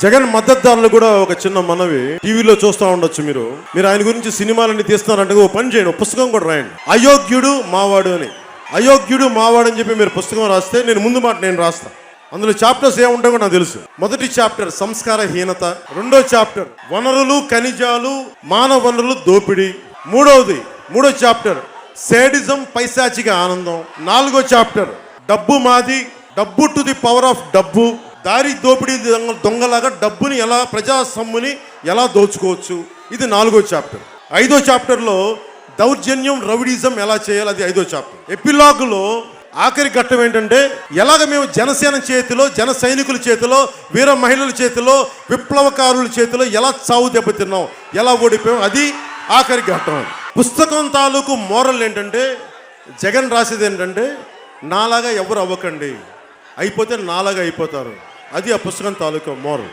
జగన్ మద్దతుదారులు కూడా ఒక చిన్న మనవి, టీవీలో చూస్తూ ఉండొచ్చు మీరు ఆయన గురించి సినిమాలన్నీ తీస్తున్నారంటే ఓ పని చేయండి, పుస్తకం కూడా రాయండి, అయోగ్యుడు మావాడు అని. అయోగ్యుడు మావాడు అని చెప్పి మీరు పుస్తకం రాస్తే నేను ముందు మాట నేను రాస్తా. అందులో చాప్టర్స్ ఏముంటాయో కూడా నాకు తెలుసు. మొదటి చాప్టర్ సంస్కారహీనత, రెండో చాప్టర్ వనరులు ఖనిజాలు మానవ వనరులు దోపిడీ, మూడో చాప్టర్ సేడిజం పైశాచిక ఆనందం, నాలుగో చాప్టర్ డబ్బు మాది, డబ్బు టు ది పవర్ ఆఫ్ డబ్బు, దారి దోపిడీ దొంగలాగా డబ్బుని ఎలా ప్రజా సొమ్ముని ఎలా దోచుకోవచ్చు, ఇది నాలుగో చాప్టర్. ఐదో చాప్టర్లో దౌర్జన్యం రౌడీజం ఎలా చేయాలి, అది ఐదో చాప్టర్. ఎపిలాగులో ఆఖరి ఘట్టం ఏంటంటే ఎలాగ మేము జనసేన చేతిలో, జన సైనికుల చేతిలో, వీర మహిళల చేతిలో, విప్లవకారుల చేతిలో ఎలా చావు దెబ్బతిన్నాం, ఎలా ఓడిపోయాం, అది ఆఖరి ఘట్టం. పుస్తకం తాలూకు మోరల్ ఏంటంటే, జగన్ రాసేది ఏంటంటే నాలాగా ఎవరు అవ్వకండి, అయిపోతే నాలాగా అయిపోతారు. అది ఆ పుస్తకం తాలూకు మోరల్.